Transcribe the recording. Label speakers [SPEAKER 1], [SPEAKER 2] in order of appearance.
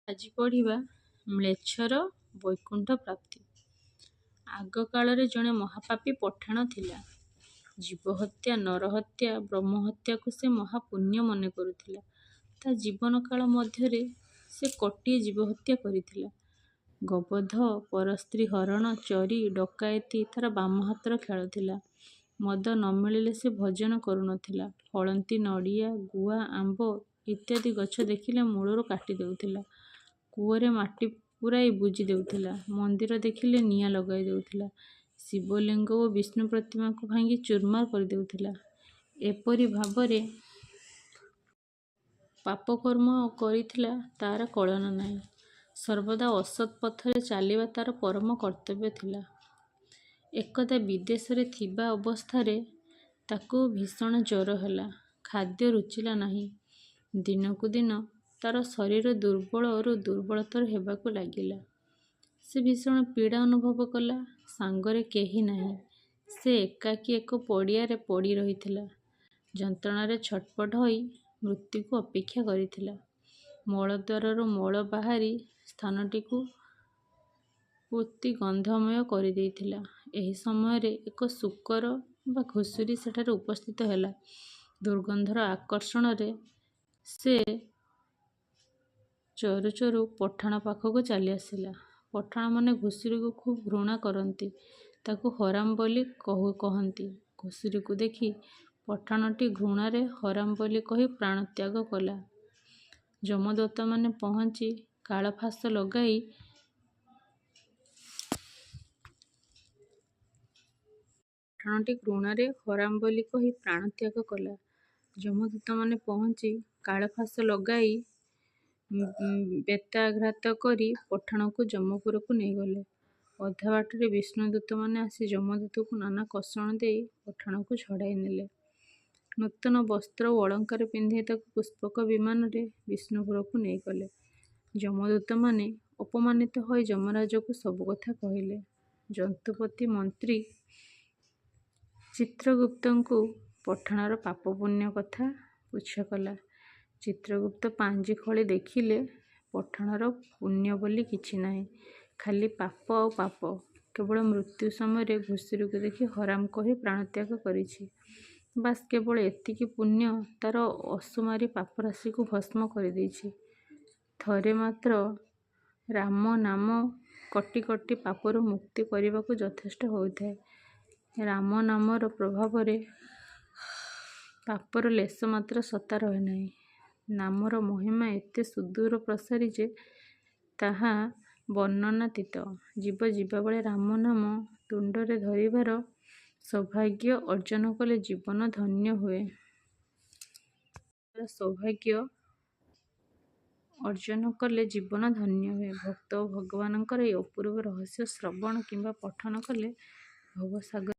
[SPEAKER 1] ଆଜି ପଢ଼ିବା ମ୍ଲେଚ୍ଛର ବୈକୁଣ୍ଠ ପ୍ରାପ୍ତି। ଆଗକାଳରେ ଜଣେ ମହାପାପୀ ପଠାଣ ଥିଲା। ଜୀବହତ୍ୟା, ନରହତ୍ୟା, ବ୍ରହ୍ମହତ୍ୟାକୁ ସେ ମହାପୁଣ୍ୟ ମନେ କରୁଥିଲା। ତା ଜୀବନକାଳ ମଧ୍ୟରେ ସେ କୋଟିଏ ଜୀବହତ୍ୟା କରିଥିଲା। ଗୋବଧ, ପରସ୍ତ୍ରୀ ହରଣ, ଚୋରି, ଡକାୟତି ତାର ବାମ ହାତର ଖେଳ ଥିଲା। ମଦ ନ ମିଳିଲେ ସେ ଭୋଜନ କରୁନଥିଲା। ଫଳନ୍ତି ନଡ଼ିଆ, ଗୁଆ, ଆମ୍ବ ଇତ୍ୟାଦି ଗଛ ଦେଖିଲେ ମୂଳରୁ କାଟି ଦେଉଥିଲା। କୂଅରେ ମାଟି ପୂରାଇ ବୁଜି ଦେଉଥିଲା। ମନ୍ଦିର ଦେଖିଲେ ନିଆଁ ଲଗାଇ ଦେଉଥିଲା। ଶିବଲିଙ୍ଗ ଓ ବିଷ୍ଣୁ ପ୍ରତିମାକୁ ଭାଙ୍ଗି ଚୂରମାର କରିଦେଉଥିଲା। ଏପରି ଭାବରେ ପାପକର୍ମ କରିଥିଲା, ତାର କଳନା ନାହିଁ। ସର୍ବଦା ଅସତ୍ ପଥରେ ଚାଲିବା ତାର ପରମ କର୍ତ୍ତବ୍ୟ ଥିଲା। ଏକଦା ବିଦେଶରେ ଥିବା ଅବସ୍ଥାରେ ତାକୁ ଭୀଷଣ ଜ୍ୱର ହେଲା। ଖାଦ୍ୟ ରୁଚିଲା ନାହିଁ। ଦିନକୁ ଦିନ ତାର ଶରୀର ଦୁର୍ବଳରୁ ଦୁର୍ବଳତର ହେବାକୁ ଲାଗିଲା। ସେ ଭୀଷଣ ପୀଡ଼ା ଅନୁଭବ କଲା। ସାଙ୍ଗରେ କେହି ନାହିଁ। ସେ ଏକାକୀ ଏକ ପଡ଼ିଆରେ ପଡ଼ି ରହିଥିଲା। ଯନ୍ତ୍ରଣାରେ ଛଟପଟ ହୋଇ ମୃତ୍ୟୁକୁ ଅପେକ୍ଷା କରିଥିଲା। ମଳଦ୍ୱାରରୁ ମଳ ବାହାରି ସ୍ଥାନଟିକୁ ଅତି ଗନ୍ଧମୟ କରିଦେଇଥିଲା। ଏହି ସମୟରେ ଏକ ଶୂକର ବା ଘୁଷୁରି ସେଠାରେ ଉପସ୍ଥିତ ହେଲା। ଦୁର୍ଗନ୍ଧର ଆକର୍ଷଣରେ ସେ ଚୋରୁ ଚୋରୁ ପଠାଣ ପାଖକୁ ଚାଲି ଆସିଲା। ପଠାଣମାନେ ଘୁଷୁରିକୁ ଖୁବ୍ ଘୃଣା କରନ୍ତି। ତାକୁ ହରାମ ବୋଲି କହନ୍ତି। ଘୁଷୁରିକୁ ଦେଖି ପଠାଣଟି ଘୃଣାରେ ହରାମ ବୋଲି କହି ପ୍ରାଣତ୍ୟାଗ କଲା। ଯମଦୂତମାନେ ପହଞ୍ଚି କାଳଫାଶ ଲଗାଇ ପଠାଣଟି ଘୃଣାରେ ହରାମ ବୋଲି କହି ପ୍ରାଣତ୍ୟାଗ କଲା। ଯମଦୂତମାନେ ପହଞ୍ଚି କାଳଫାଶ ଲଗାଇ ବେତ୍ରାଘାତ କରି ପଠାଣକୁ ଯମପୁରକୁ ନେଇଗଲେ। ଅଧା ବାଟରେ ବିଷ୍ଣୁଦୂତମାନେ ଆସି ଯମଦୂତକୁ ନାନା କଷଣ ଦେଇ ପଠାଣକୁ ଛଡ଼ାଇ ନେଲେ। ନୂତନ ବସ୍ତ୍ର ଓ ଅଳଙ୍କାର ପିନ୍ଧାଇ ତାକୁ ପୁଷ୍ପକ ବିମାନରେ ବିଷ୍ଣୁପୁରକୁ ନେଇଗଲେ। ଯମଦୂତମାନେ ଅପମାନିତ ହୋଇ ଯମରାଜକୁ ସବୁ କଥା କହିଲେ। ଯଦୁପତି ମନ୍ତ୍ରୀ ଚିତ୍ରଗୁପ୍ତଙ୍କୁ ପଠାଣର ପାପ ପୁଣ୍ୟ କଥା ପୁଚ୍ଛ କଲା। ଚିତ୍ରଗୁପ୍ତ ପାଞ୍ଜି ଖୋଳି ଦେଖିଲେ ପଠାଣର ପୁଣ୍ୟ ବୋଲି କିଛି ନାହିଁ। ଖାଲି ପାପ ଆଉ ପାପ। କେବଳ ମୃତ୍ୟୁ ସମୟରେ ଘୁଷୁରିକୁ ଦେଖି ହରାମ କହି ପ୍ରାଣତ୍ୟାଗ କରିଛି। ବାସ୍ କେବଳ ଏତିକି ପୁଣ୍ୟ ତାର ଅସୁମାରୀ ପାପରାଶିକୁ ଭସ୍ମ କରିଦେଇଛି। ଥରେ ମାତ୍ର ରାମ ନାମ କୋଟି କୋଟି ପାପରୁ ମୁକ୍ତି କରିବାକୁ ଯଥେଷ୍ଟ ହୋଇଥାଏ। ରାମ ନାମର ପ୍ରଭାବରେ ପାପର ଲେଶ ମାତ୍ର ସତ୍ତା ରହେ ନାହିଁ। ନାମର ମହିମା ଏତେ ସୁଦୂର ପ୍ରସାରୀ ଯେ ତାହା ବର୍ଣ୍ଣନାତୀତ। ଜୀବ ଯିବାବେଳେ ରାମ ନାମ ତୁଣ୍ଡରେ ଧରିବାର ସୌଭାଗ୍ୟ ଅର୍ଜନ କଲେ ଜୀବନ ଧନ୍ୟ ହୁଏ। ସୌଭାଗ୍ୟ ଅର୍ଜନ କଲେ ଜୀବନ ଧନ୍ୟ ହୁଏ। ଭକ୍ତ ଓ ଭଗବାନଙ୍କର ଏହି ଅପୂର୍ବ ରହସ୍ୟ ଶ୍ରବଣ କିମ୍ବା ପଠନ କଲେ ଭବସାଗର